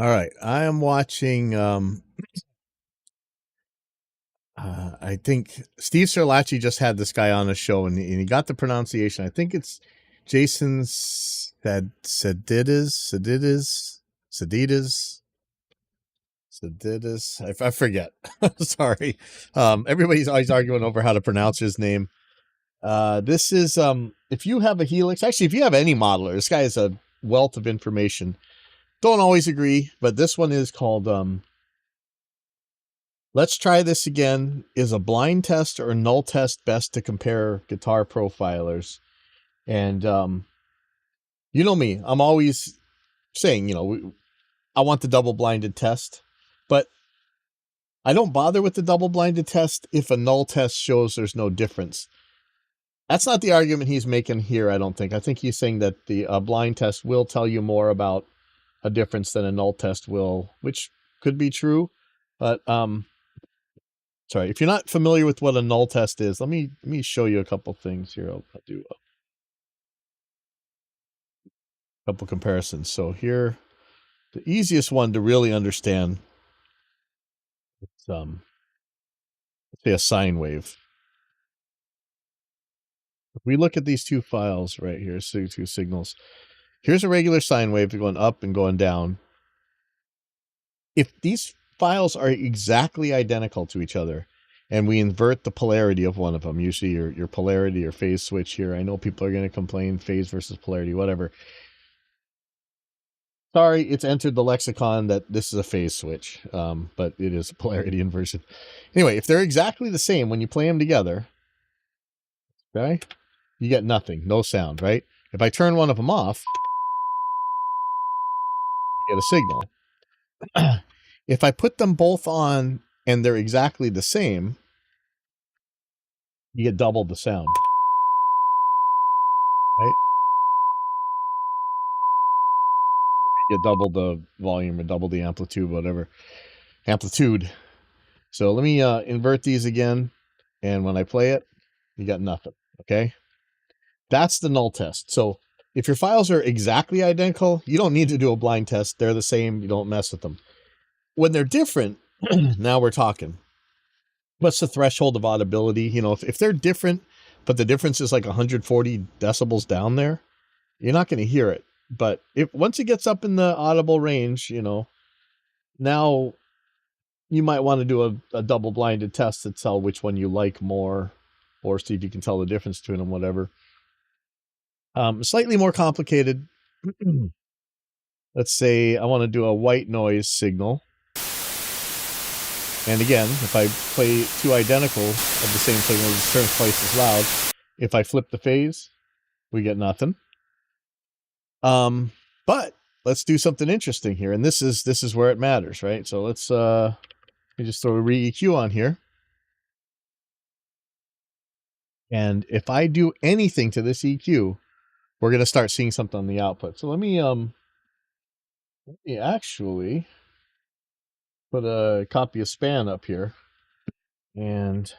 All right, I am watching. I think Steve Serlacci just had this guy on the show, and he got the pronunciation. I think it's Jason Sadites. I forget. Sorry. Everybody's always arguing over how to pronounce his name. This is if you have a Helix, actually, if you have any modeler, this guy is a wealth of information. Don't always agree, but this one is called Let's Try This Again. Is a blind test or null test best to compare guitar profilers? And you know me, I'm always saying, I want the double-blinded test, but I don't bother with the double-blinded test if a null test shows there's no difference. That's not the argument he's making here, I don't think. I think he's saying that the blind test will tell you more about a difference than a null test will, which could be true, but sorry, if you're not familiar with what a null test is, let me show you a couple things here. I'll do a couple comparisons. So here, the easiest one to really understand is let's say a sine wave. If we look at these two files right here, so two signals. Here's a regular sine wave going up and going down. If these files are exactly identical to each other, and we invert the polarity of one of them, usually your polarity or phase switch here. I know people are going to complain, phase versus polarity, whatever. Sorry, it's entered the lexicon that this is a phase switch, but it is a polarity inversion. Anyway, if they're exactly the same when you play them together, okay, you get nothing, no sound, right? If I turn one of them off, you get a signal. If I put them both on and they're exactly the same, you get double the sound, right? You get double the volume or double the amplitude, whatever. Amplitude. So let me invert these again. And when I play it, you got nothing, okay? That's the null test. So if your files are exactly identical, you don't need to do a blind test. They're the same. You don't mess with them. When they're different, now we're talking. What's the threshold of audibility? If they're different, but the difference is like 140 decibels down there, you're not going to hear it. But once it gets up in the audible range, now you might want to do a double-blinded test to tell which one you like more, or see if you can tell the difference between them, whatever. Slightly more complicated. Let's say I want to do a white noise signal. And again, if I play two identical of the same signal, it turns twice as loud. If I flip the phase, we get nothing. But let's do something interesting here. And this is where it matters, right? So let's let me just throw a re-EQ on here. And if I do anything to this EQ, we're going to start seeing something on the output. So let me actually put a copy of span up here. And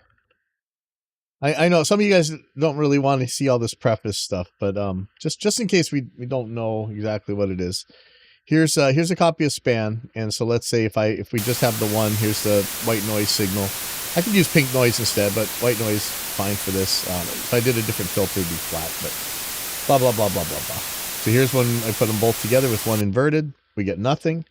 I know some of you guys don't really want to see all this preface stuff, but just in case we don't know exactly what it is, here's a copy of span. And so let's say if we just have the one, here's the white noise signal. I could use pink noise instead, but white noise fine for this. If I did a different filter, it'd be flat, but blah blah blah blah blah blah. So here's when I put them both together with one inverted, we get nothing.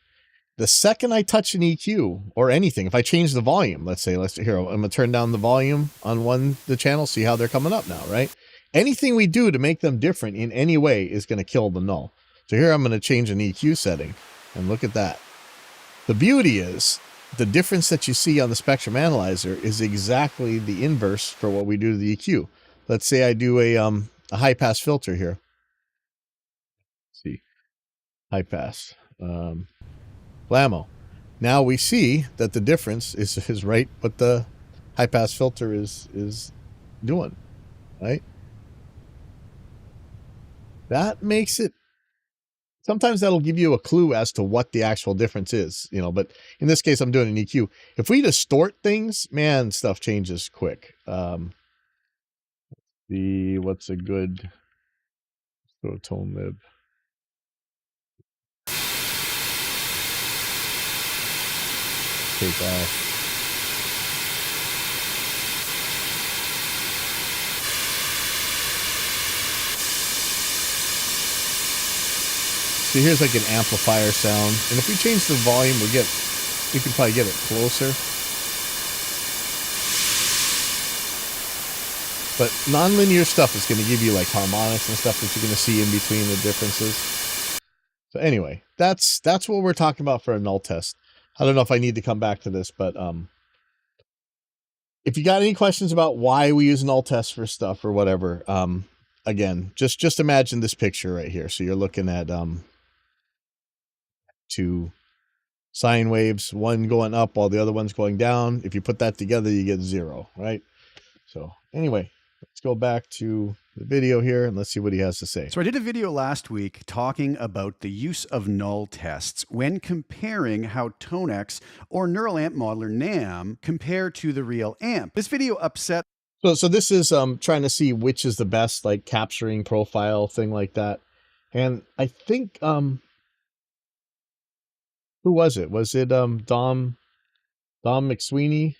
The second I touch an EQ or anything, if I change the volume, let's here, I'm going to turn down the volume on the channel, see how they're coming up now, right? Anything we do to make them different in any way is going to kill the null. So here I'm going to change an EQ setting, and look at that. The beauty is the difference that you see on the spectrum analyzer is exactly the inverse for what we do to the EQ. Let's say I do a high pass filter here. Let's see, high pass. Blammo. Now we see that the difference is right what the high pass filter is doing, right? That makes it, sometimes that'll give you a clue as to what the actual difference is, but in this case I'm doing an EQ. If we distort things, man, stuff changes quick. What's a good tone lib? take off. So here's like an amplifier sound, and if we change the volume, we can probably get it closer. But nonlinear stuff is going to give you like harmonics and stuff that you're going to see in between the differences. So anyway, that's what we're talking about for a null test. I don't know if I need to come back to this, but if you got any questions about why we use null tests for stuff or whatever, again, just imagine this picture right here. So you're looking at two sine waves, one going up while the other one's going down. If you put that together, you get 0, right? So anyway, let's go back to the video here and let's see what he has to say. So I did a video last week talking about the use of null tests when comparing how Tonex or Neural Amp Modeler NAM compare to the real amp. This video upset. So this is trying to see which is the best, like capturing profile thing like that. And I think who was it? Was it Dom McSweeney?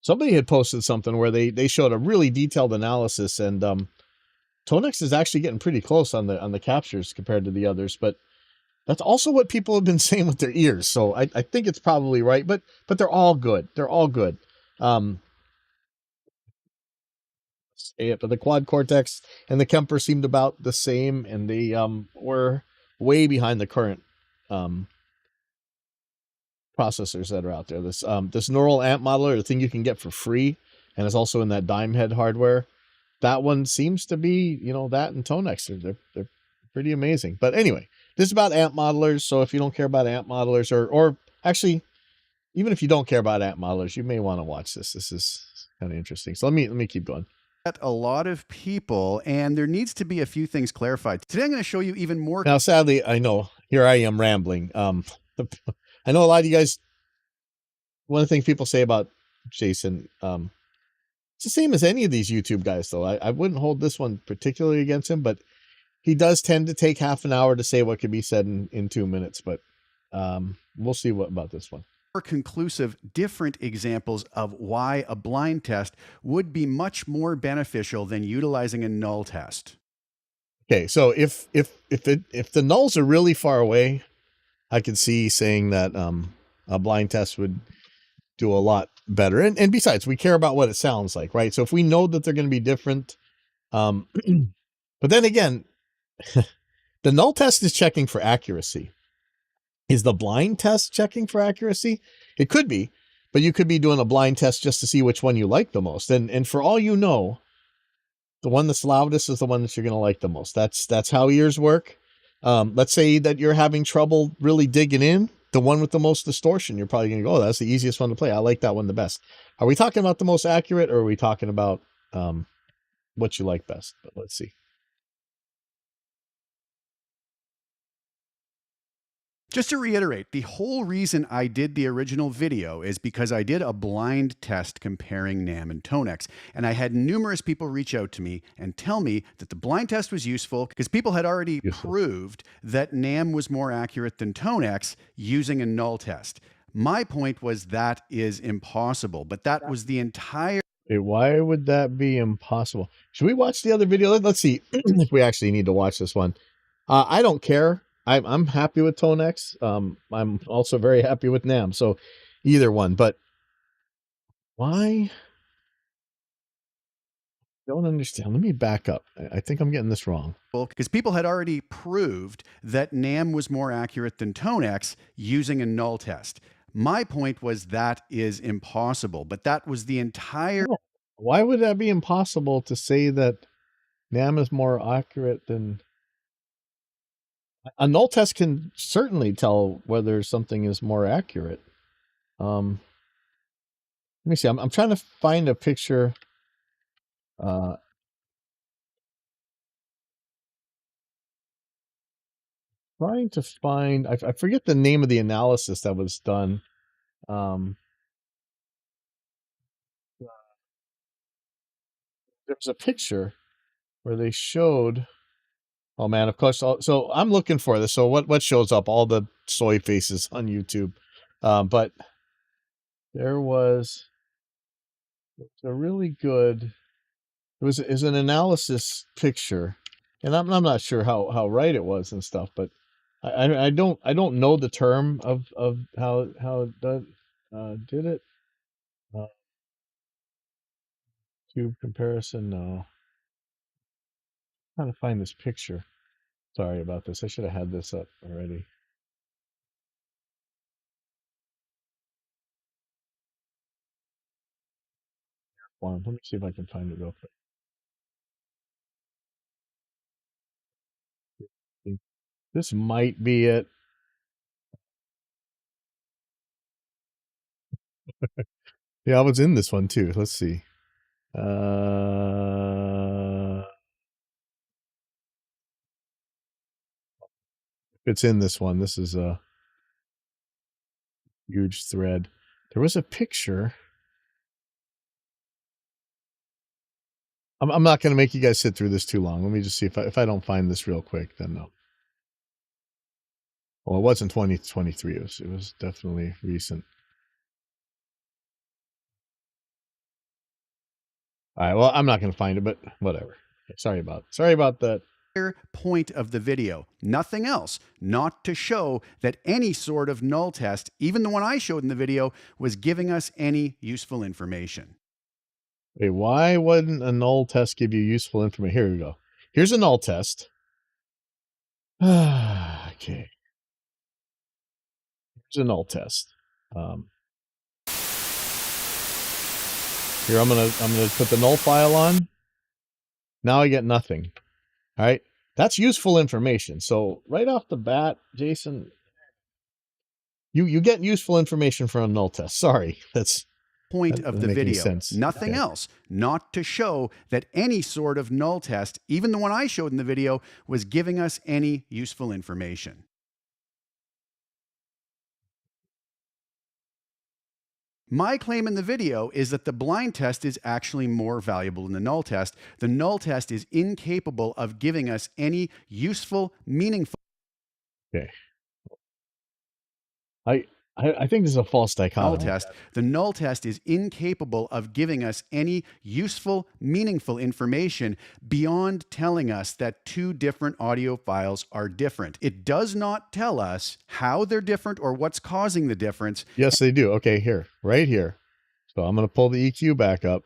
Somebody had posted something where they showed a really detailed analysis, and Tonex is actually getting pretty close on the captures compared to the others, but that's also what people have been saying with their ears. So I think it's probably right, but they're all good. They're all good. But the quad cortex and the Kemper seemed about the same, and they were way behind the current processors that are out there. This neural amp modeler, the thing you can get for free, and it's also in that dime head hardware. That one seems to be, that and Tonex. They're pretty amazing. But anyway, this is about amp modelers. So if you don't care about amp modelers, or actually, even if you don't care about amp modelers, you may want to watch this. This is kind of interesting. So let me keep going. A lot of people, and there needs to be a few things clarified. Today I'm going to show you even more. Now, sadly, I know here I am rambling. I know a lot of you guys, one of the things people say about Jason, it's the same as any of these YouTube guys, though. I wouldn't hold this one particularly against him, but he does tend to take half an hour to say what could be said in 2 minutes. But we'll see what about this one. More conclusive, different examples of why a blind test would be much more beneficial than utilizing a null test. Okay, so if the nulls are really far away, I could see saying that a blind test would do a lot better. And besides, we care about what it sounds like, right? So if we know that they're going to be different, but then again, the null test is checking for accuracy. Is the blind test checking for accuracy? It could be, but you could be doing a blind test just to see which one you like the most. And for all you know, the one that's loudest is the one that you're going to like the most. That's how ears work. Let's say that you're having trouble really digging in. The one with the most distortion, you're probably going to go, oh, that's the easiest one to play. I like that one the best. Are we talking about the most accurate, or are we talking about what you like best? But let's see. Just to reiterate, the whole reason I did the original video is because I did a blind test comparing NAM and Tonex, and I had numerous people reach out to me and tell me that the blind test was useful because people had already proved that NAM was more accurate than Tonex using a null test. My point was that is impossible, but that was the entire... Why would that be impossible? Should we watch the other video? Let's see if we actually need to watch this one. I don't care. I'm happy with Tonex. I'm also very happy with NAM. So either one, but why? Don't understand. Let me back up. I think I'm getting this wrong. Because people had already proved that NAM was more accurate than Tonex using a null test. My point was that is impossible, but that was the entire... Why would that be impossible to say that NAM is more accurate than... A null test can certainly tell whether something is more accurate. Let me see. I'm trying to find a picture. Trying to find. I forget the name of the analysis that was done. There's a picture where they showed. Oh man, of course. So I'm looking for this. So what shows up? All the soy faces on YouTube. But there was a really good. It was an analysis picture, and I'm not sure how right it was and stuff, but I don't know the term of how it did it. Cube comparison. No, I'm trying to find this picture. Sorry about this. I should have had this up already. Let me see if I can find it real quick. This might be it. Yeah, I was in this one too. Let's see. It's in this one. This is a huge thread. There was a picture. I'm not going to make you guys sit through this too long. Let me just see if I don't find this real quick, then no. Well, it wasn't 2023. It was definitely recent. All right. Well, I'm not going to find it, but whatever. Okay, sorry about that. Point of the video, nothing else, not to show that any sort of null test, even the one I showed in the video, was giving us any useful information. Wait, why wouldn't a null test give you useful information? Here we go. Here's a null test. Okay. Here's a null test. Here I'm gonna put the null file on. Now I get nothing. All right. That's useful information. So right off the bat, Jason, you get useful information from a null test. Sorry, that Point of the make any video, sense. nothing Okay. else, not to show that any sort of null test, even the one I showed in the video, was giving us any useful information. My claim in the video is that the blind test is actually more valuable than the null test. The null test is incapable of giving us any useful, meaningful. Okay. I think this is a false Null dichotomy. test. The null test is incapable of giving us any useful, meaningful information beyond telling us that two different audio files are different. It does not tell us how they're different or what's causing the difference. Yes, they do. Okay, here, right here. So I'm going to pull the EQ back up.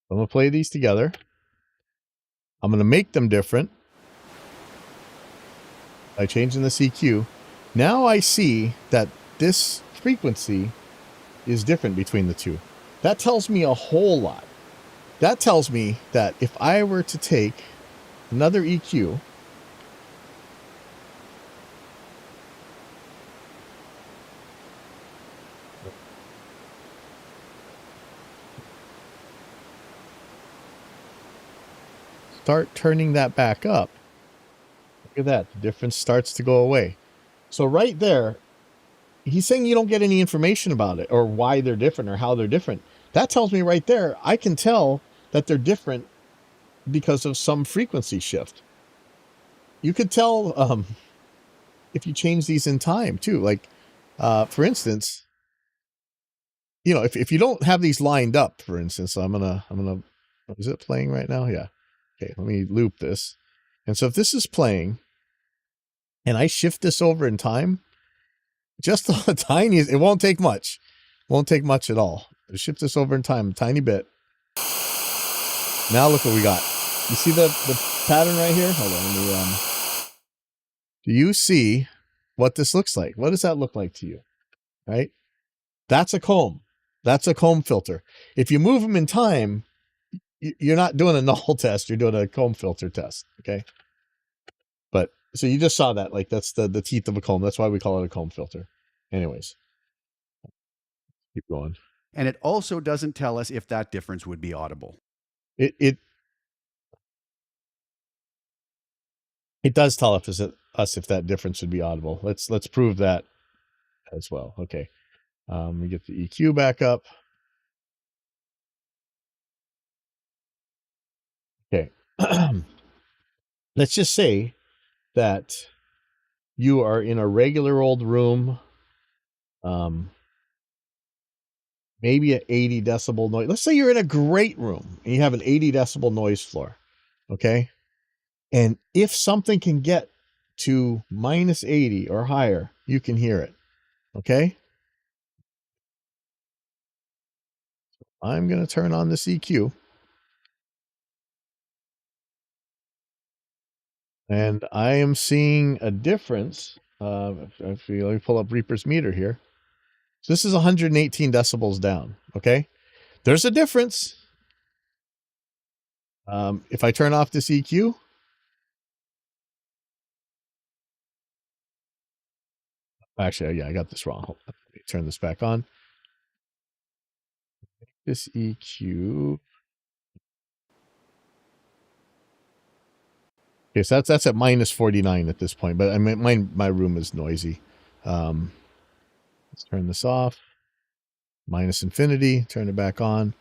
I'm going to play these together. I'm going to make them different by changing this EQ. Now I see that this frequency is different between the two. That tells me a whole lot. That tells me that if I were to take another EQ, start turning that back up, look at that. The difference starts to go away. So right there, he's saying you don't get any information about it or why they're different or how they're different. That tells me right there, I can tell that they're different because of some frequency shift. You could tell if you change these in time too. Like, for instance, you know, if you don't have these lined up, for instance, so I'm gonna, is it playing right now? Yeah. Okay, let me loop this. And so if this is playing and I shift this over in time, just a tiny, it won't take much. Won't take much at all. Shift this over in time a tiny bit. Now look what we got. You see the pattern right here? Hold on, let me, do you see what this looks like? What does that look like to you? Right? That's a comb. That's a comb filter. If you move them in time, you're not doing a null test. You're doing a comb filter test. Okay. But so you just saw that, like that's the teeth of a comb. That's why we call it a comb filter. Anyways, keep going. And it also doesn't tell us if that difference would be audible. It does tell us if that difference would be audible. Let's prove that as well. Okay. We get the EQ back up. Okay. Let's just say that you are in a regular old room, maybe an 80 decibel noise. Let's say you're in a great room and you have an 80 decibel noise floor, okay? And if something can get to minus 80 or higher, you can hear it, okay? I'm going to turn on this EQ. And I am seeing a difference. Let me pull up Reaper's meter here. So this is 118 decibels down, okay? There's a difference. If I turn off this EQ, actually, yeah, I got this wrong. Hold on. Let me turn this back on. This EQ. Okay, so that's at minus 49 at this point, but I mean, my room is noisy. Let's turn this off. Minus infinity, turn it back on.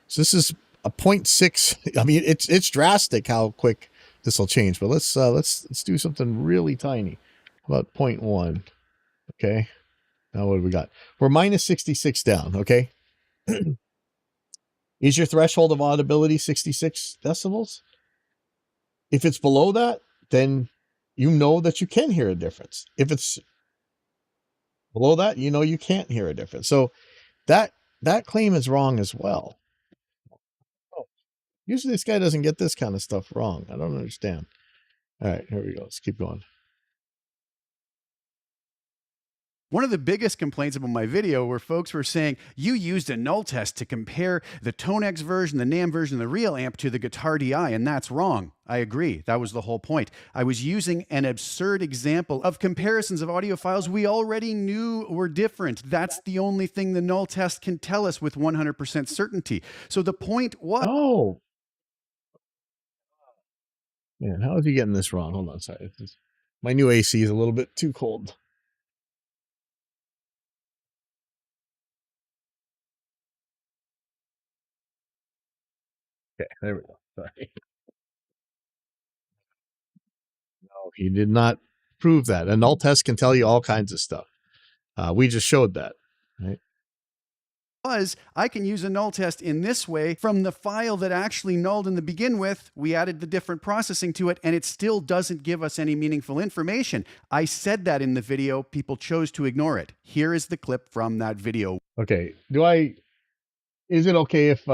So this is a 0.6. I mean, it's drastic how quick this will change, but let's do something really tiny. About 0.1. Okay. Now what do we got? We're minus 66 down, okay? Is your threshold of audibility 66 decibels? If it's below that, then you know that you can hear a difference. If it's below that, you know you can't hear a difference. So that claim is wrong as well. Oh, usually this guy doesn't get this kind of stuff wrong. I don't understand. All right, here we go. Let's keep going. One of the biggest complaints about my video were folks were saying, you used a null test to compare the Tonex version, the NAMM version, the real amp to the Guitar DI, and that's wrong. I agree. That was the whole point. I was using an absurd example of comparisons of audio files we already knew were different. That's the only thing the null test can tell us with 100% certainty. So the point was... Oh. Man, how is he getting this wrong? Hold on, sorry. My new AC is a little bit too cold. Okay, there we go. Sorry. No, he did not prove that. A null test can tell you all kinds of stuff. We just showed that, right? I can use a null test in this way from the file that actually nulled in the begin with. We added the different processing to it, and it still doesn't give us any meaningful information. I said that in the video. People chose to ignore it. Here is the clip from that video. Okay. Is it okay if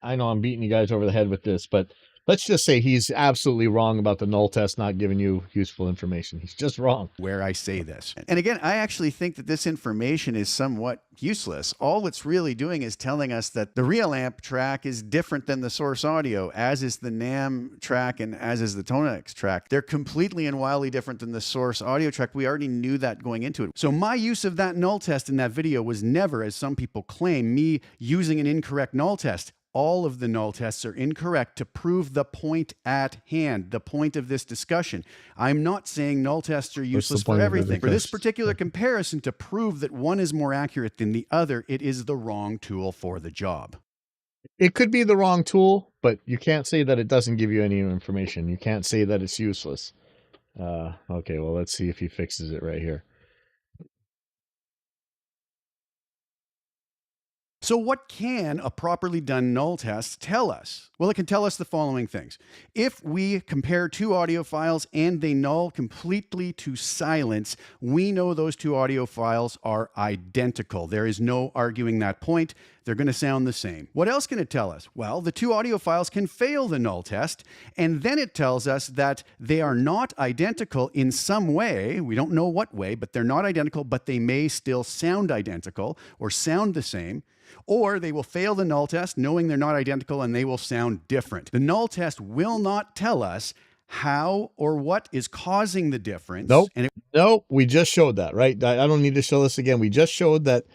I know I'm beating you guys over the head with this, but let's just say he's absolutely wrong about the null test not giving you useful information. He's just wrong. Where I say this. And again, I actually think that this information is somewhat useless. All it's really doing is telling us that the real amp track is different than the source audio, as is the NAMM track and as is the Tonex track. They're completely and wildly different than the source audio track. We already knew that going into it. So my use of that null test in that video was never, as some people claim, me using an incorrect null test. All of the null tests are incorrect to prove the point at hand, the point of this discussion. I'm not saying null tests are useless for everything. For this particular comparison, to prove that one is more accurate than the other, it is the wrong tool for the job. It could be the wrong tool, but you can't say that it doesn't give you any information. You can't say that it's useless. Okay, well, let's see if he fixes it right here. So what can a properly done null test tell us? Well, it can tell us the following things. If we compare two audio files and they null completely to silence, we know those two audio files are identical. There is no arguing that point. They're going to sound the same. What else can it tell us? Well, the two audio files can fail the null test, and then it tells us that they are not identical in some way. We don't know what way, but they're not identical, but they may still sound identical or sound the same. Or they will fail the null test knowing they're not identical and they will sound different. The null test will not tell us how or what is causing the difference. Nope. We just showed that, right? I don't need to show this again. We just showed that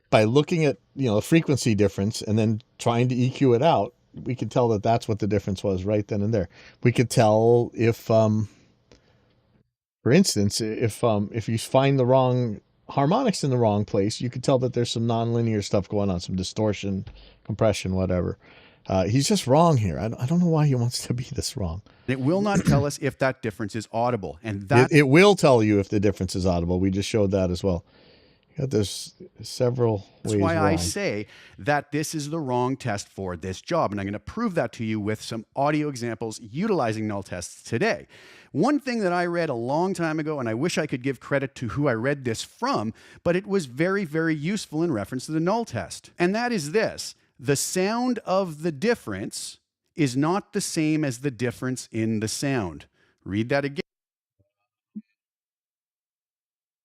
by looking at, a frequency difference and then trying to EQ it out, we could tell that that's what the difference was right then and there. We could tell if, for instance, if you find the wrong harmonics in the wrong place, you could tell that there's some nonlinear stuff going on, some distortion, compression, whatever. He's just wrong here. I don't know why he wants to be this wrong. It will not tell us if that difference is audible. And that It will tell you if the difference is audible. We just showed that as well. There's several ways That's why wrong. I say that this is the wrong test for this job. And I'm going to prove that to you with some audio examples utilizing null tests today. One thing that I read a long time ago, and I wish I could give credit to who I read this from, but it was very, very useful in reference to the null test. And that is this: the sound of the difference is not the same as the difference in the sound. Read that again.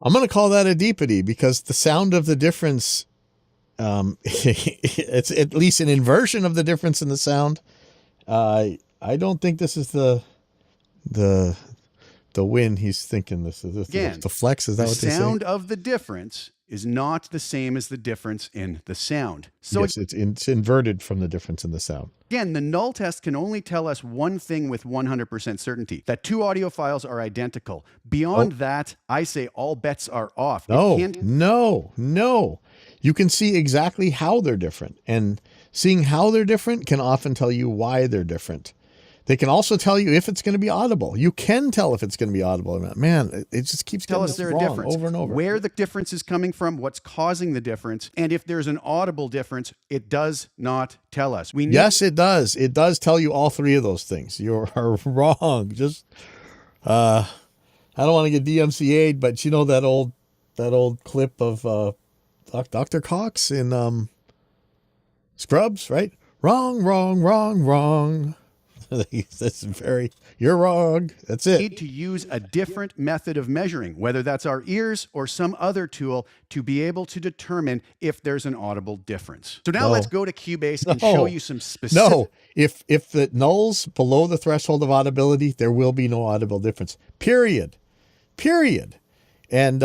I'm going to call that a deepity, because the sound of the difference, it's at least an inversion of the difference in the sound. I don't think this is the win he's thinking this is. Again, the flex, is that what they say? The sound of the difference is not the same as the difference in the sound. So yes, it's inverted from the difference in the sound. Again, the null test can only tell us one thing with 100% certainty: that two audio files are identical. Beyond that, I say all bets are off. No. You can see exactly how they're different, and seeing how they're different can often tell you why they're different. They can also tell you if it's going to be audible. You can tell if it's going to be audible. Man, it just keeps tell getting us they're wrong a difference. over and over. Where the difference is coming from, what's causing the difference, and if there's an audible difference, it does not tell us. Yes, it does. It does tell you all three of those things. You are wrong. Just, I don't want to get DMCA'd, but you know that old clip of Dr. Cox in Scrubs, right? Wrong. That's you're wrong. That's it. We need to use a different method of measuring, whether that's our ears or some other tool, to be able to determine if there's an audible difference. So now let's go to Cubase and show you some specific. No, if the null's below the threshold of audibility, there will be no audible difference. Period. And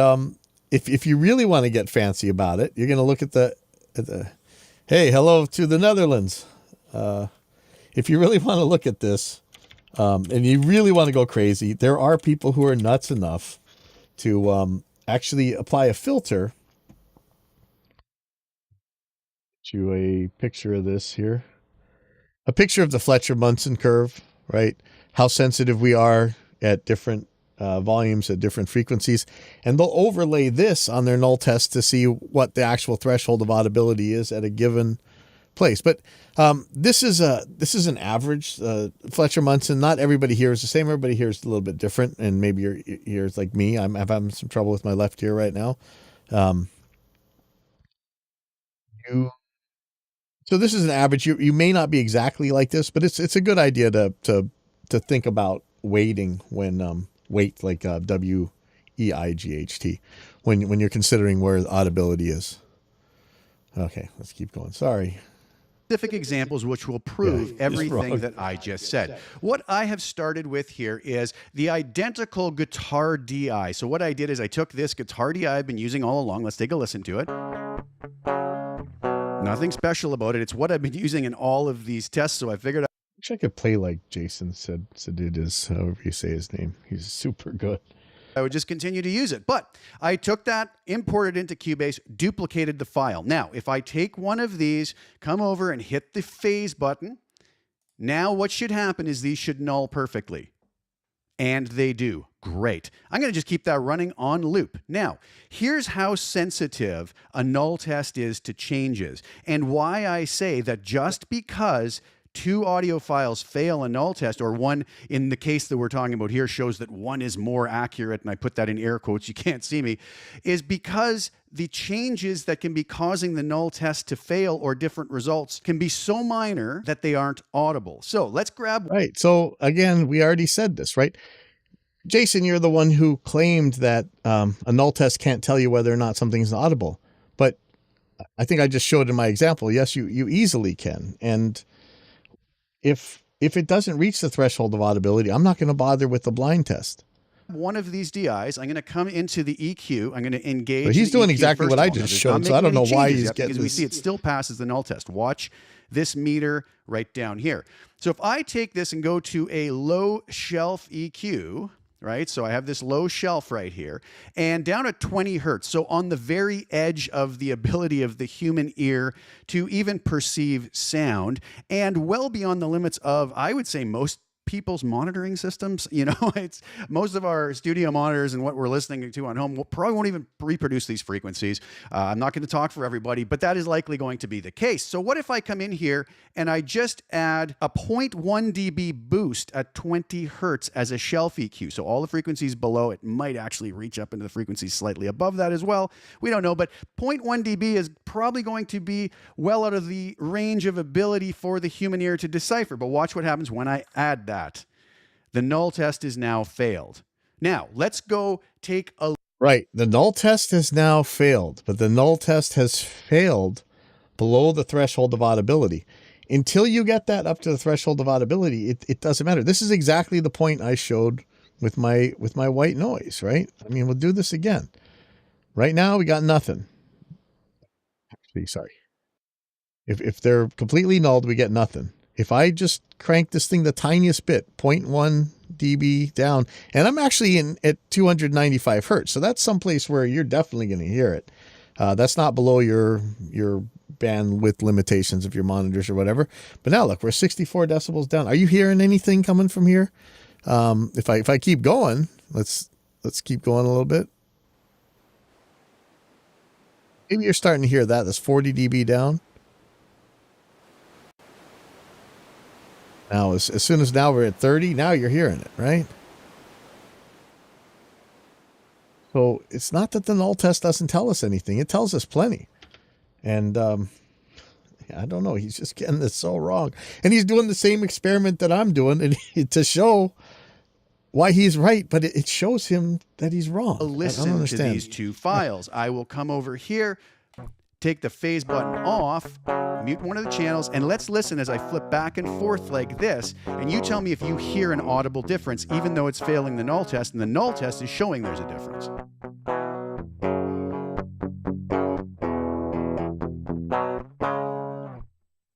if you really want to get fancy about it, you're going to look at the hey, hello to the Netherlands. If you really want to look at this, and you really want to go crazy, there are people who are nuts enough to actually apply a filter to a picture of this here. A picture of the Fletcher-Munson curve, right? How sensitive we are at different volumes at different frequencies. And they'll overlay this on their null test to see what the actual threshold of audibility is at a given place. But this is an average Fletcher-Munson. Not everybody here is the same. Everybody here is a little bit different, and maybe your ears like me. I'm having some trouble with my left ear right now. So this is an average. You may not be exactly like this, but it's a good idea to think about weighting when weight, like WEIGHT, when you're considering where audibility is. Okay, let's keep going. Sorry. Specific examples which will prove everything that I just said. What I have started with here is the identical guitar DI. So what I did is I took this guitar DI I've been using all along. Let's take a listen to it. Nothing special about it. It's what I've been using in all of these tests. So I figured I wish I could play like Jason Sadites, however you say his name. He's super good. I would just continue to use it. But I took that, imported into Cubase, duplicated the file. Now, if I take one of these, come over and hit the phase button, now what should happen is these should null perfectly. And they do. Great. I'm going to just keep that running on loop. Now, here's how sensitive a null test is to changes, and why I say that just because two audio files fail a null test, or one in the case that we're talking about here shows that one is more accurate, and I put that in air quotes, you can't see me, is because the changes that can be causing the null test to fail or different results can be so minor that they aren't audible. So let's grab. Right. So again, we already said this, right? Jason, you're the one who claimed that a null test can't tell you whether or not something's audible. But I think I just showed in my example, yes, you easily can. And if it doesn't reach the threshold of audibility, I'm not going to bother with the blind test. One of these DIs, I'm going to come into the EQ. I'm going to engage. But he's doing EQ exactly what I just showed, so I don't know why he's getting this. Because we see it still passes the null test. Watch this meter right down here. So if I take this and go to a low shelf EQ, right? So I have this low shelf right here, and down at 20 hertz. So on the very edge of the ability of the human ear to even perceive sound, and well beyond the limits of, I would say, most people's monitoring systems. You know, it's most of our studio monitors and what we're listening to on home probably won't even reproduce these frequencies. I'm not going to talk for everybody, but that is likely going to be the case. So what if I come in here and I just add a 0.1 dB boost at 20 hertz as a shelf EQ? So all the frequencies below it might actually reach up into the frequencies slightly above that as well. We don't know, but 0.1 dB is probably going to be well out of the range of ability for the human ear to decipher. But watch what happens when I add that. The null test is now failed. Now, let's go take a... Right. The null test has now failed, but the null test has failed below the threshold of audibility. Until you get that up to the threshold of audibility, it doesn't matter. This is exactly the point I showed with my white noise, right? I mean, we'll do this again. Right now, we got nothing. Actually, sorry. If they're completely nulled, we get nothing. If I just crank this thing the tiniest bit, 0.1 dB down, and I'm actually at 295 hertz, so that's someplace where you're definitely going to hear it. That's not below your bandwidth limitations of your monitors or whatever. But now look, we're 64 decibels down. Are you hearing anything coming from here? If I keep going, let's keep going a little bit. Maybe you're starting to hear that. That's 40 dB down. Now, as soon as now we're at 30, now you're hearing it, right? So it's not that the null test doesn't tell us anything. It tells us plenty. And I don't know. He's just getting this so wrong. And he's doing the same experiment that I'm doing to show why he's right. But it shows him that he's wrong. Listen I don't understand. to these two files. I will come over here, take the phase button off, mute one of the channels, and let's listen as I flip back and forth like this, and you tell me if you hear an audible difference, even though it's failing the null test, and the null test is showing there's a difference.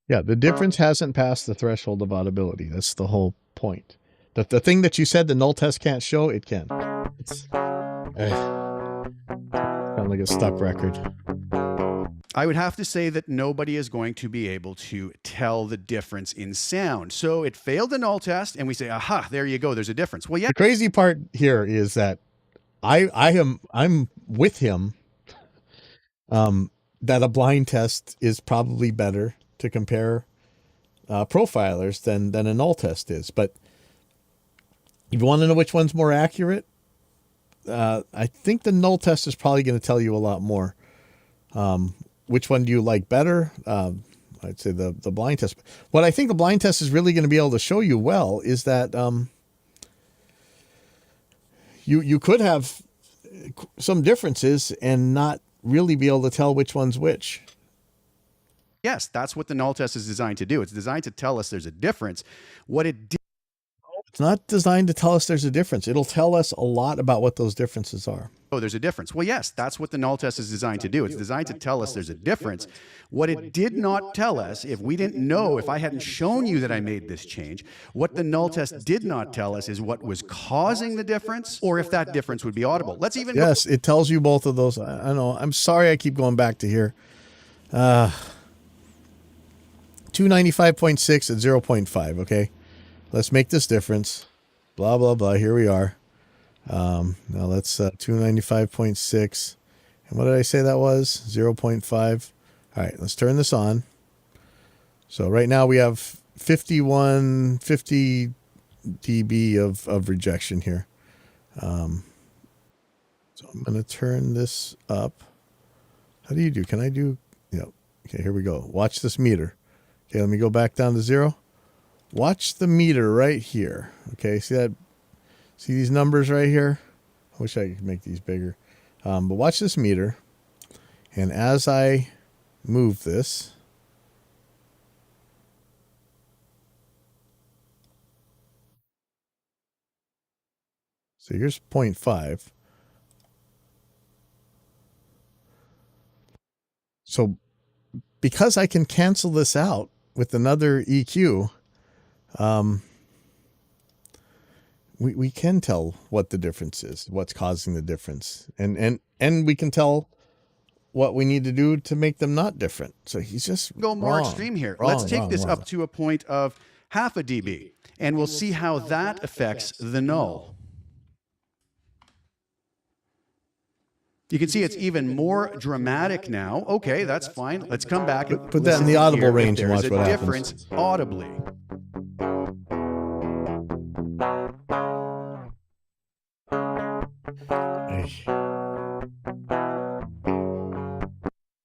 Yeah, the difference hasn't passed the threshold of audibility. That's the whole point. The thing that you said the null test can't show, it can. It's kind of like a stuck record. I would have to say that nobody is going to be able to tell the difference in sound. So it failed the null test, and we say, aha, there you go, there's a difference. Well, yeah. The crazy part here is that I'm with him that a blind test is probably better to compare profilers than a null test is. But if you want to know which one's more accurate, I think the null test is probably going to tell you a lot more. Which one do you like better? I'd say the blind test. What I think the blind test is really going to be able to show you well is that you could have some differences and not really be able to tell which one's which. Yes, that's what the null test is designed to do. It's designed to tell us there's a difference. What it did... It's not designed to tell us there's a difference. It'll tell us a lot about what those differences are. Oh, there's a difference. Well, yes, that's what the null test is designed to do. It's designed to tell us there's a difference. What it did not tell us, if we didn't know, if I hadn't shown you that I made this change, what the null test did not tell us is what was causing the difference or if that difference would be audible. Let's even... Yes, it tells you both of those. I know. I'm sorry I keep going back to here. 295.6 at 0.5, okay? Let's make this difference. Blah, blah, blah. Here we are. Now let's 295.6. And what did I say that was? 0.5. All right, let's turn this on. So right now we have 50 dB of rejection here. So I'm going to turn this up. How do you do? Can I do? Yeah. Okay, here we go. Watch this meter. Okay, let me go back down to 0. Watch the meter right here. Okay, see that? See these numbers right here? I wish I could make these bigger. But watch this meter. And as I move this, so here's 0.5. So because I can cancel this out with another EQ, we can tell what the difference is, what's causing the difference, and we can tell what we need to do to make them not different. So he's just Go more wrong, extreme here. wrong, Let's take wrong, this wrong. up to a point of half a dB, and we'll see how that affects the null. You can see it's even more dramatic now. Okay, that's fine. Let's come back and Put that in the listen audible here range if and there's watch a what difference audibly.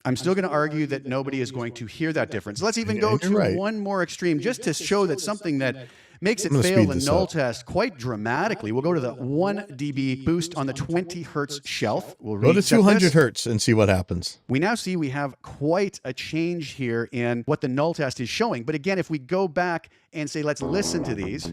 I'm still going to argue that nobody is going to hear that difference. Let's even go to one more extreme just to show that something that makes it fail the null test quite dramatically. We'll go to the 1 dB boost on the 20 hertz shelf. We'll go to 200 hertz and see what happens. We now see we have quite a change here in what the null test is showing. But again, if we go back and say, let's listen to these.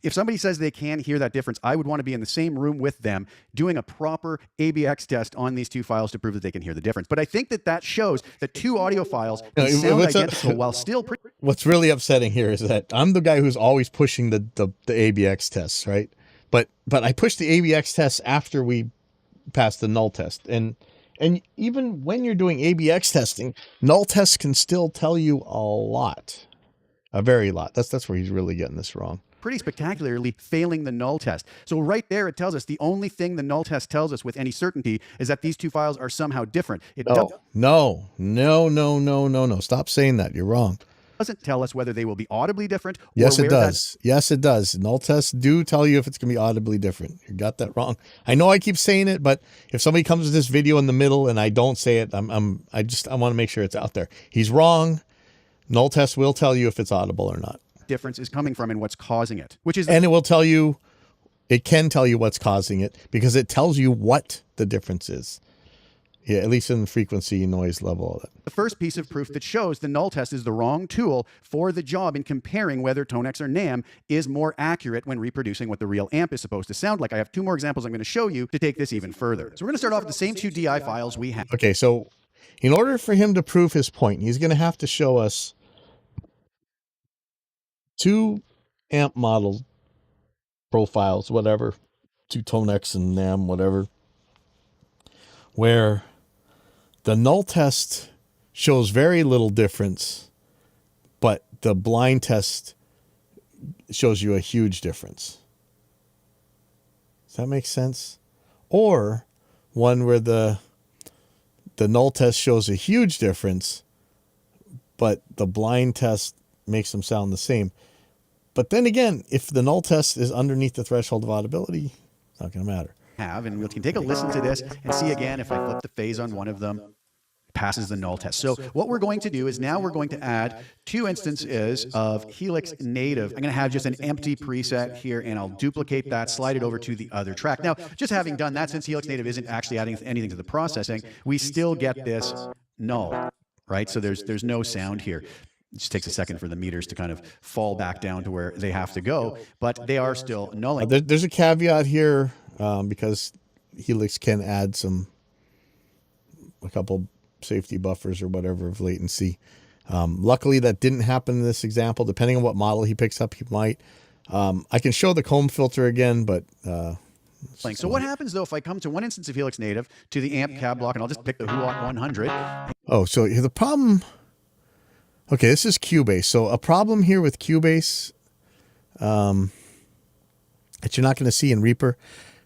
If somebody says they can hear that difference, I would want to be in the same room with them doing a proper ABX test on these two files to prove that they can hear the difference. But I think that shows that two audio files can sound identical while still pretty. What's really upsetting here is that I'm the guy who's always pushing the ABX tests, right? But I push the ABX tests after we pass the null test. And even when you're doing ABX testing, null tests can still tell you a lot. A very lot. That's where he's really getting this wrong. Pretty spectacularly failing the null test. So right there, it tells us the only thing the null test tells us with any certainty is that these two files are somehow different. No. Stop saying that. You're wrong. Doesn't tell us whether they will be audibly different. Yes, it does. Yes, it does. Null tests do tell you if it's going to be audibly different. You got that wrong. I know I keep saying it, but if somebody comes to this video in the middle and I don't say it, I want to make sure it's out there. He's wrong. Null test will tell you if it's audible or not. Difference is coming from and what's causing it, and it will tell you, it can tell you what's causing it because it tells you what the difference is. Yeah, at least in the frequency, noise level. The first piece of proof that shows the null test is the wrong tool for the job in comparing whether Tonex or NAM is more accurate when reproducing what the real amp is supposed to sound like. I have two more examples I'm going to show you to take this even further. So we're going to start off with the same two DI files we have. Okay, so in order for him to prove his point, he's going to have to show us two amp model profiles, whatever, two Tonex and NAM, whatever, where the null test shows very little difference, but the blind test shows you a huge difference. Does that make sense? Or one where the null test shows a huge difference, but the blind test makes them sound the same. But then again, if the null test is underneath the threshold of audibility, it's not going to matter. And we can take a listen to this and see again if I flip the phase on one of them, passes the null test. So what we're going to do is now we're going to add two instances of Helix native. I'm going to have just an empty preset here, and I'll duplicate that, slide it over to the other track. Now, just having done that, since Helix native isn't actually adding anything to the processing, we still get this null, right? So there's no sound here. It just takes a second for the meters to kind of fall back down to where they have to go, but they are still nulling. There's a caveat here because Helix can add a couple safety buffers or whatever of latency. Luckily, that didn't happen in this example. Depending on what model he picks up, he might. I can show the comb filter again, but... so what happens, though, if I come to one instance of Helix native to the amp cab block, and I'll just pick the Huot 100. Oh, so the problem... Okay, this is Cubase. So a problem here with Cubase that you're not going to see in Reaper.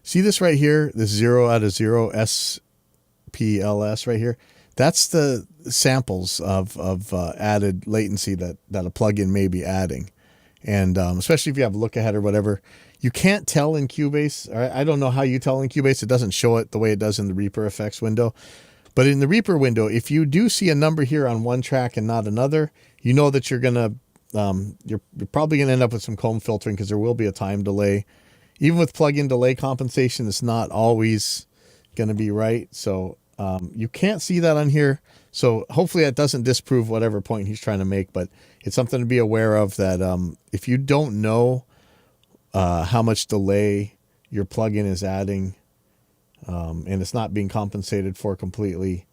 See this right here, this 0 out of 0 SPLS right here? That's the samples of added latency that a plugin may be adding. And especially if you have a look ahead or whatever, you can't tell in Cubase. I don't know how you tell in Cubase. It doesn't show it the way it does in the Reaper effects window. But in the Reaper window, if you do see a number here on one track and not another, you know that you're gonna you're probably gonna end up with some comb filtering because there will be a time delay. Even with plugin delay compensation, it's not always gonna be right. So you can't see that on here. So hopefully that doesn't disprove whatever point he's trying to make. But it's something to be aware of that if you don't know how much delay your plugin is adding, and it's not being compensated for completely,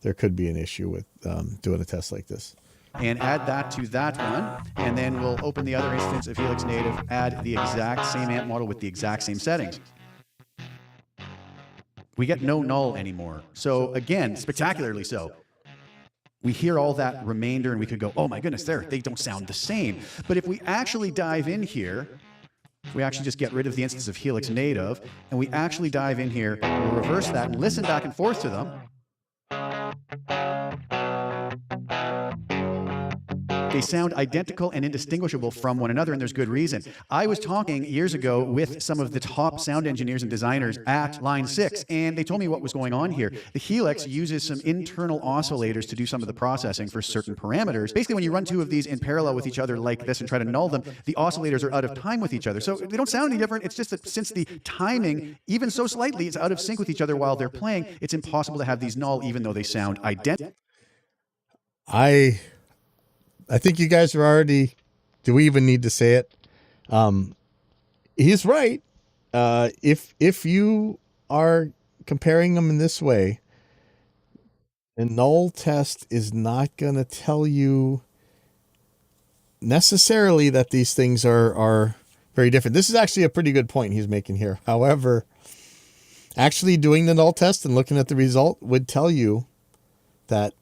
there could be an issue with doing a test like this. And add that to that one, and then we'll open the other instance of Helix Native, add the exact same amp model with the exact same settings. We get no null anymore. So again, spectacularly so. We hear all that remainder and we could go, oh my goodness, they don't sound the same. But if we actually dive in here, we actually just get rid of the instance of Helix Native, and we actually dive in here, we'll reverse that and listen back and forth to them. They sound identical and indistinguishable from one another, and there's good reason. I was talking years ago with some of the top sound engineers and designers at Line 6, and they told me what was going on here. The Helix uses some internal oscillators to do some of the processing for certain parameters. Basically, when you run two of these in parallel with each other like this and try to null them, the oscillators are out of time with each other. So they don't sound any different. It's just that since the timing, even so slightly, is out of sync with each other while they're playing, it's impossible to have these null even though they sound identical. I think you guys are already, do we even need to say it? He's right. If you are comparing them in this way, a null test is not going to tell you necessarily that these things are very different. This is actually a pretty good point he's making here. However, actually doing the null test and looking at the result would tell you that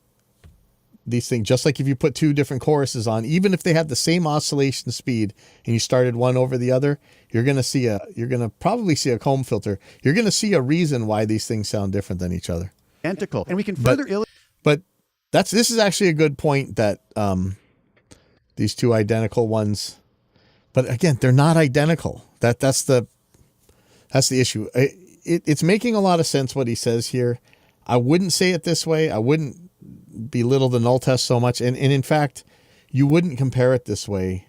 these things, just like if you put two different choruses on, even if they have the same oscillation speed and you started one over the other, you're going to probably see a comb filter. You're going to see a reason why these things sound different than each other. Identical. And we can further illustrate. But this is actually a good point that these two identical ones, but again, they're not identical. That's the issue. It's making a lot of sense what he says here. I wouldn't say it this way. I wouldn't belittle the null test so much. And in fact, you wouldn't compare it this way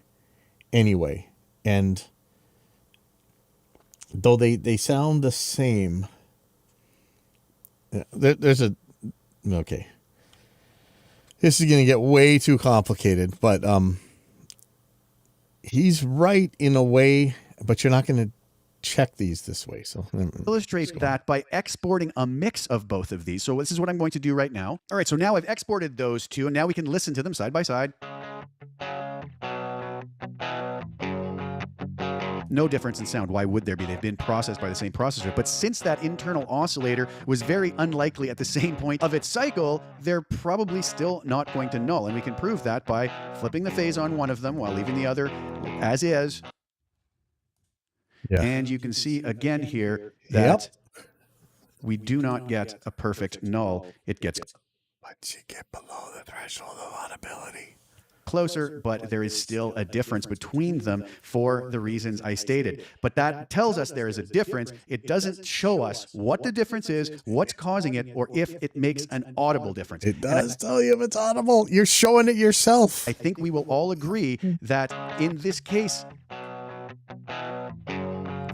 anyway. And though they sound the same, okay. This is going to get way too complicated, but he's right in a way, but you're not going to check these this way. So illustrate that by exporting a mix of both of these. So this is what I'm going to do right now. All right, so now I've exported those two, and now we can listen to them side by side. No difference in sound. Why would there be? They've been processed by the same processor. But since that internal oscillator was very unlikely at the same point of its cycle, they're probably still not going to null. And we can prove that by flipping the phase on one of them while leaving the other as is. Yeah. And you can see again here that we do not get a perfect null. It gets, once you get below the threshold of audibility, closer, but there is still a difference between them for the reasons I stated. But that tells us there is a difference. It doesn't show us what the difference is, what's causing it, or if it makes an audible difference. It does tell you if it's audible. You're showing it yourself. I think we will all agree that in this case,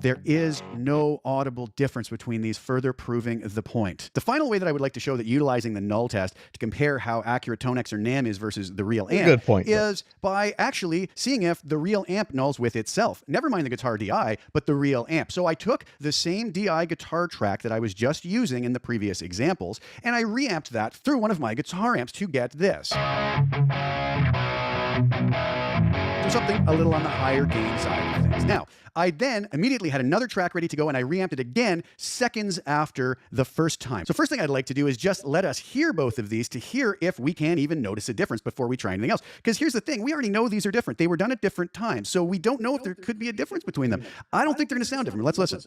there is no audible difference between these, further proving the point. The final way that I would like to show that utilizing the null test to compare how accurate Tonex or NAM is versus the real amp good point, is by actually seeing if the real amp nulls with itself. Never mind the guitar DI, but the real amp. So I took the same DI guitar track that I was just using in the previous examples, and I reamped that through one of my guitar amps to get this. So something a little on the higher gain side of things. Now, I then immediately had another track ready to go, and I reamped it again seconds after the first time. So first thing I'd like to do is just let us hear both of these to hear if we can even notice a difference before we try anything else. Because here's the thing, we already know these are different. They were done at different times, so we don't know if there could be a difference between them. I don't think they're going to sound different. Let's listen.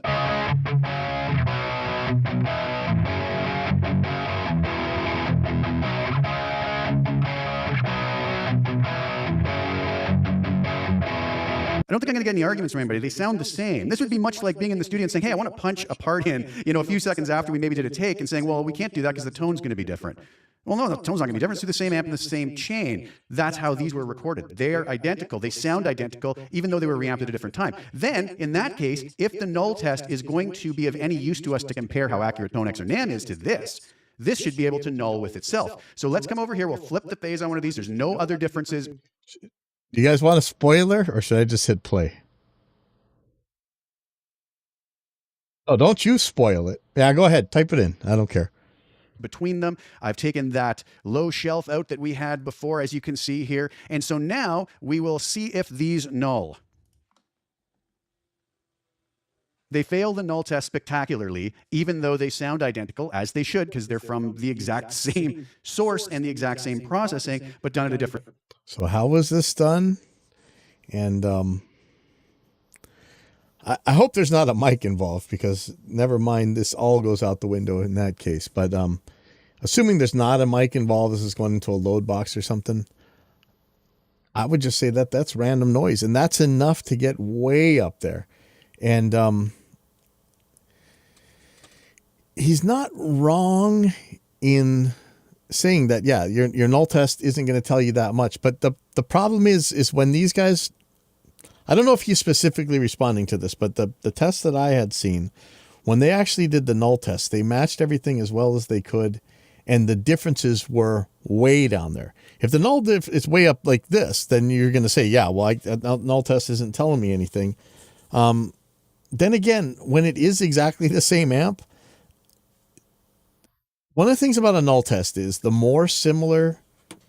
I don't think I'm going to get any arguments from anybody. They sound the same. This would be much like being in the studio and saying, hey, I want to punch a part in, a few seconds after we maybe did a take, and saying, well, we can't do that because the tone's going to be different. Well, no, the tone's not going to be different. It's through the same amp and the same chain. That's how these were recorded. They're identical. They sound identical, even though they were reamped at a different time. Then, in that case, if the null test is going to be of any use to us to compare how accurate Tonex or NAM is to this should be able to null with itself. So let's come over here. We'll flip the phase on one of these. There's no other differences. Do you guys want a spoiler, or should I just hit play? Oh, don't you spoil it. Yeah, go ahead. Type it in. I don't care. between them. I've taken that low shelf out that we had before, as you can see here. And so now we will see if these null. They fail the null test spectacularly, even though they sound identical, as they should, because they're from the exact same source and the exact same processing, but done at a different. So how was this done? And I hope there's not a mic involved, because never mind, this all goes out the window in that case. But assuming there's not a mic involved, this is going into a load box or something, I would just say that that's random noise, and that's enough to get way up there. And he's not wrong in saying that, yeah, your null test isn't going to tell you that much. But the problem is when these guys, I don't know if he's specifically responding to this, but the test that I had seen, when they actually did the null test, they matched everything as well as they could, and the differences were way down there. If the null diff is way up like this, then you're going to say, yeah, well, null test isn't telling me anything. Then again, when it is exactly the same amp, one of the things about a null test is the more similar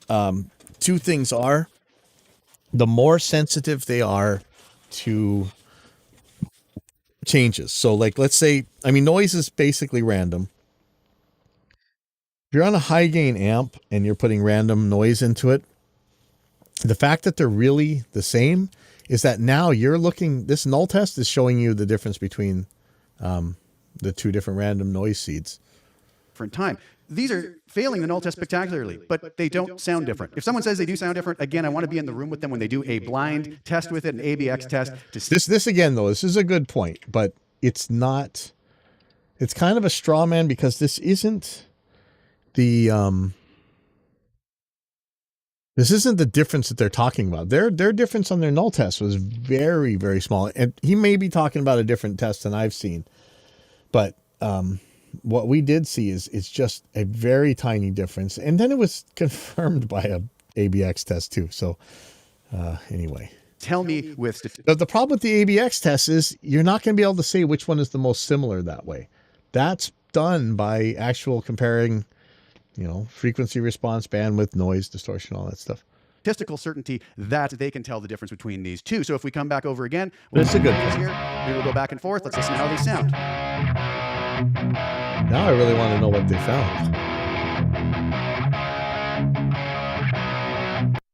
two things are, the more sensitive they are to changes. So like, let's say, I mean, noise is basically random. If you're on a high gain amp and you're putting random noise into it, the fact that they're really the same is that now you're looking, this null test is showing you the difference between the two different random noise seeds. Different time. These are failing the null test spectacularly, but they don't sound different. If someone says they do sound different, again, I want to be in the room with them when they do a blind test with it, an ABX test. This again, though, this is a good point, but it's not, it's kind of a straw man, because this isn't the, this isn't the difference that they're talking about. Their difference on their null test was very, very small. And he may be talking about a different test than I've seen, but, what we did see is it's just a very tiny difference. And then it was confirmed by a ABX test too. So anyway, tell me with the problem with the ABX test is you're not going to be able to say which one is the most similar that way. That's done by actual comparing, you know, frequency response, bandwidth, noise, distortion, all that stuff. Statistical certainty that they can tell the difference between these two. So if we come back over again, that's a good here. We will go back and forth. Let's listen to how they sound. Now I really want to know what they found.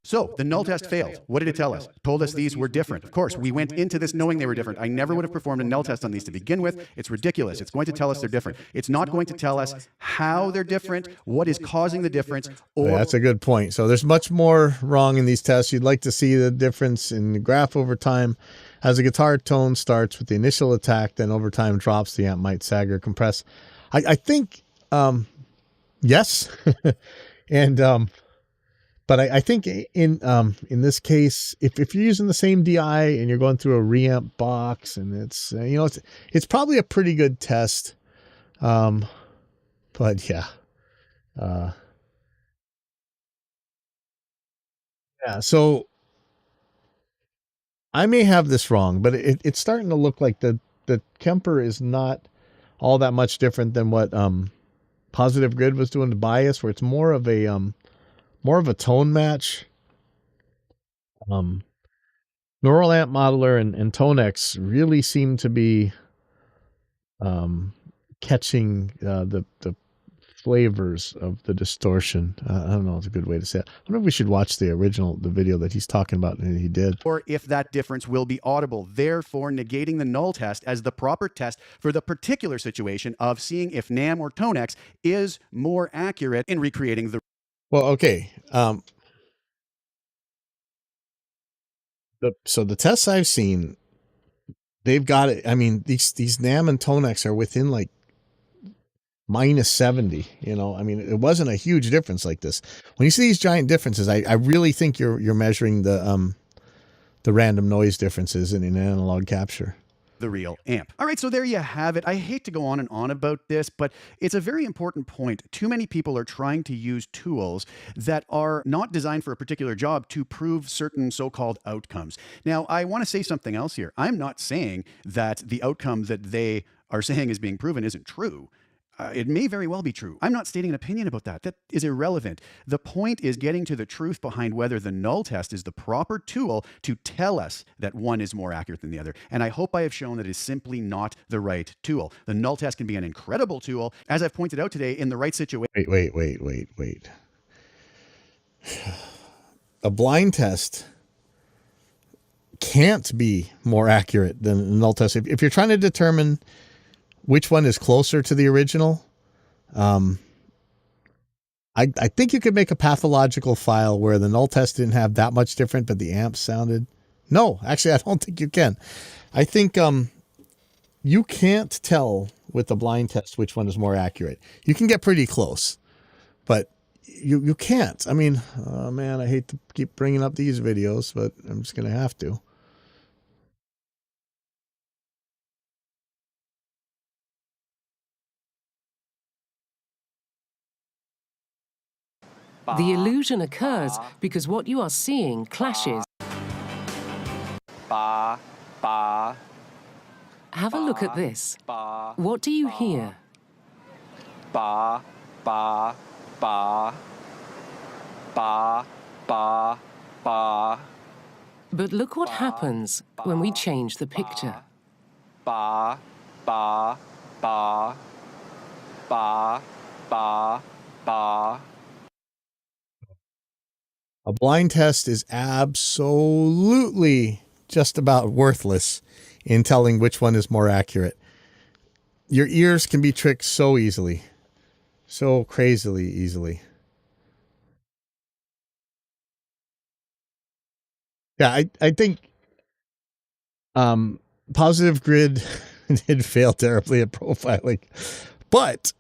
So the null test failed. What did it tell us? It told us these were different. Of course, we went into this knowing they were different. I never would have performed a null test on these to begin with. It's ridiculous. It's going to tell us they're different. It's not going to tell us how they're different, what is causing the difference. Or that's a good point. So there's much more wrong in these tests. You'd like to see the difference in the graph over time. As a guitar tone starts with the initial attack, then over time drops, the amp might sag or compress. I think, yes. And, but I think in this case, if you're using the same DI and you're going through a reamp box, and it's, you know, it's probably a pretty good test. But yeah. Yeah. So I may have this wrong, but it's starting to look like the Kemper is not all that much different than what Positive Grid was doing to Bias, where it's more of a tone match. Neural Amp Modeler and Tonex really seem to be catching the flavors of the distortion. I don't know, it's a good way to say it. I wonder if we should watch the video that he's talking about and he did. Or if that difference will be audible, therefore negating the null test as the proper test for the particular situation of seeing if NAM or Tonex is more accurate in recreating the. Well, okay. So the tests I've seen, they've got it. I mean, these NAM and Tonex are within like minus 70, you know. I mean, it wasn't a huge difference like this. When you see these giant differences, I really think you're measuring the random noise differences in an analog capture. The real amp. All right, so there you have it. I hate to go on and on about this, but it's a very important point. Too many people are trying to use tools that are not designed for a particular job to prove certain so-called outcomes. Now, I want to say something else here. I'm not saying that the outcome that they are saying is being proven isn't true. It may very well be true. I'm not stating an opinion about that. That is irrelevant. The point is getting to the truth behind whether the null test is the proper tool to tell us that one is more accurate than the other. And I hope I have shown that it is simply not the right tool. The null test can be an incredible tool, as I've pointed out today, in the right situation. Wait. A blind test can't be more accurate than a null test. If you're trying to determine which one is closer to the original, I think you could make a pathological file where the null test didn't have that much different, but the amps sounded. No, actually, I don't think you can. I think you can't tell with the blind test which one is more accurate. You can get pretty close, but you can't. I mean, oh man, I hate to keep bringing up these videos, but I'm just going to have to. The illusion occurs because what you are seeing clashes. Have a look at this. What do you hear? But look what happens when we change the picture. A blind test is absolutely just about worthless in telling which one is more accurate. Your ears can be tricked so easily, so crazily easily. Yeah, I think Positive Grid did fail terribly at profiling, but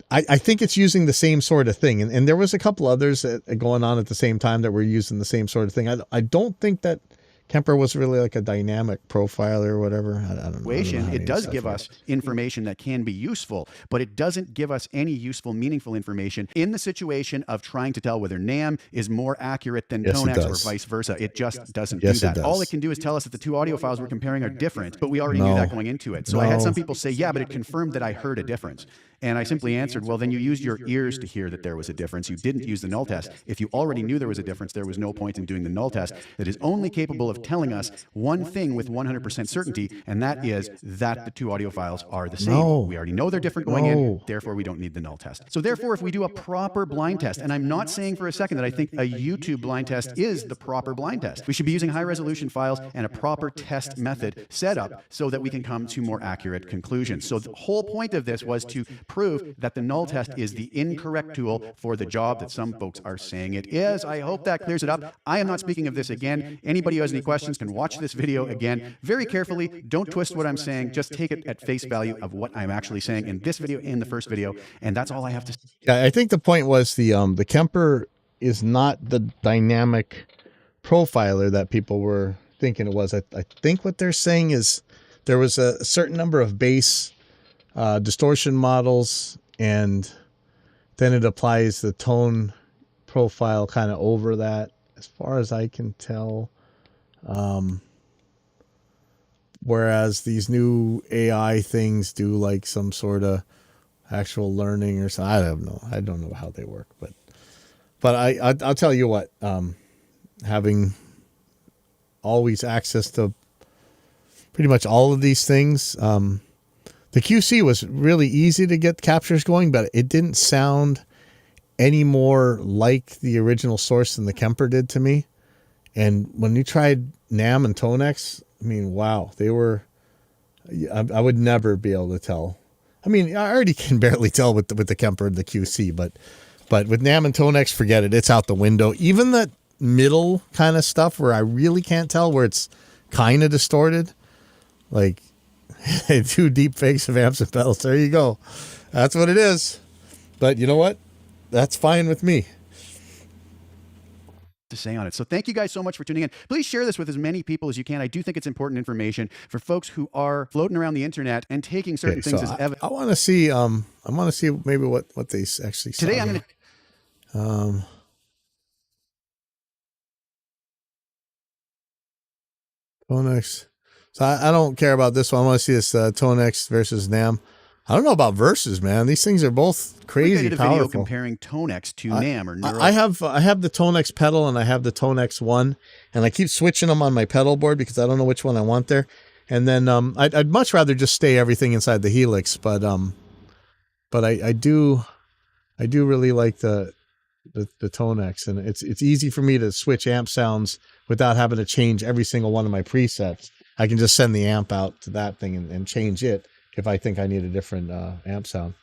I think it's using the same sort of thing. And there was a couple others going on at the same time that were using the same sort of thing. I don't think that Kemper was really like a dynamic profiler or whatever. I don't know. It does give us information that can be useful, but it doesn't give us any useful, meaningful information in the situation of trying to tell whether NAM is more accurate than Tonex or vice versa. It just doesn't do that. All it can do is tell us that the two audio files we're comparing are different, but we already knew that going into it. So I had some people say, yeah, but it confirmed that I heard a difference. And I simply answered, well, then you used your ears to hear that there was a difference. You didn't use the null test. If you already knew there was a difference, there was no point in doing the null test that is only capable of telling us one thing with 100% certainty, and that is that the two audio files are the same. We already know they're different going in, therefore we don't need the null test. So therefore, if we do a proper blind test, and I'm not saying for a second that I think a YouTube blind test is the proper blind test. We should be using high-resolution files and a proper test method set up so that we can come to more accurate conclusions. So the whole point of this was to prove that the null test is the incorrect tool for the job that some folks are saying it is. I hope that clears it up. I am not speaking of this again. Anybody who has any questions can watch this video again very carefully. Don't twist what I'm saying. Just take it at face value of what I'm actually saying in this video, in the first video, and that's all I have to say. Yeah, I think the point was the Kemper is not the dynamic profiler that people were thinking it was. I think what they're saying is there was a certain number of base distortion models, and then it applies the tone profile kind of over that, as far as I can tell. Whereas these new AI things do like some sort of actual learning or something. I don't know how they work, but I'll tell you what, having always access to pretty much all of these things, the QC was really easy to get captures going, but it didn't sound any more like the original source than the Kemper did to me. And when you tried NAM and Tonex, I mean, wow, they were, I would never be able to tell. I mean, I already can barely tell with the Kemper and the QC, but with NAM and Tonex, forget it. It's out the window. Even that middle kind of stuff where I really can't tell, where it's kind of distorted, like two deep fakes of amps and pedals. There you go. That's what it is. But you know what? That's fine with me. To say on it. So thank you guys so much for tuning in. Please share this with as many people as you can. I do think it's important information for folks who are floating around the internet and taking certain things as evidence. I want to see maybe what they actually saw. Today I'm going to Tonex. So I don't care about this one. I want to see this Tonex versus NAM. I don't know about versus, man. These things are both I crazy did a video powerful. comparing Tonex to NAM or Neural. I have the Tonex pedal and I have the Tonex 1, and I keep switching them on my pedal board because I don't know which one I want there. And then I'd much rather just stay everything inside the Helix, but I do really like the Tonex, and it's easy for me to switch amp sounds without having to change every single one of my presets. I can just send the amp out to that thing and change it if I think I need a different amp sound.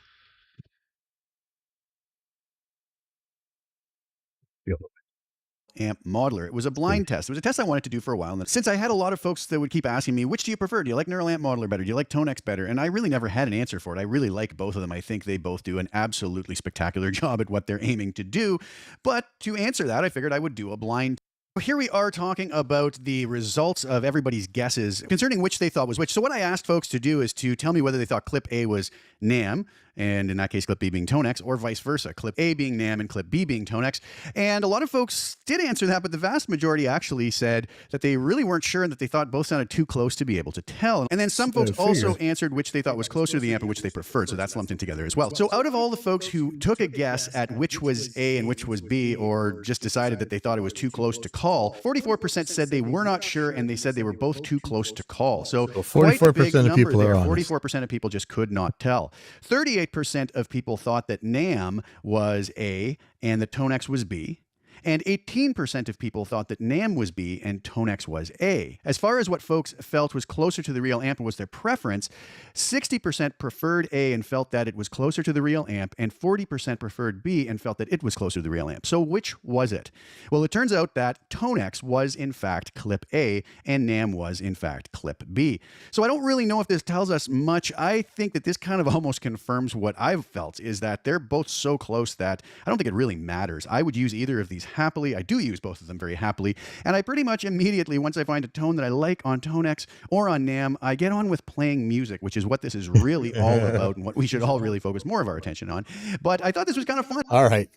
Amp modeler. It was a blind test. It was a test I wanted to do for a while. And since I had a lot of folks that would keep asking me, which do you prefer? Do you like Neural Amp Modeler better? Do you like Tonex better? And I really never had an answer for it. I really like both of them. I think they both do an absolutely spectacular job at what they're aiming to do. But to answer that, I figured I would do a blind. Here we are talking about the results of everybody's guesses concerning which they thought was which. So what I asked folks to do is to tell me whether they thought clip A was NAM, and in that case, clip B being Tonex, or vice versa, clip A being NAM and clip B being Tonex. And a lot of folks did answer that, but the vast majority actually said that they really weren't sure and that they thought both sounded too close to be able to tell. And then some folks also answered which they thought was closer to the amp and which they preferred, so that's lumped in together as well. So out of all the folks who took a guess at which was A and which was B, or just decided that they thought it was too close to call, 44% said they were not sure, and they said they were both too close to call. So 44% of people are honest. 44% of people just could not tell. 38% of people thought that NAM was A and that Tonex was B. And 18% of people thought that NAM was B and Tonex was A. As far as what folks felt was closer to the real amp and was their preference, 60% preferred A and felt that it was closer to the real amp, and 40% preferred B and felt that it was closer to the real amp. So which was it? Well, it turns out that Tonex was in fact clip A and NAM was in fact clip B. So I don't really know if this tells us much. I think that this kind of almost confirms what I've felt, is that they're both so close that I don't think it really matters. I would use either of these happily. I do use both of them very happily. And I pretty much immediately, once I find a tone that I like on Tonex or on NAM, I get on with playing music, which is what this is really all about and what we should all really focus more of our attention on. But I thought this was kind of fun. All right.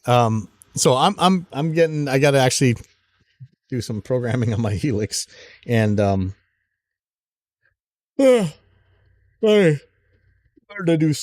So I got to actually do some programming on my Helix, and I better do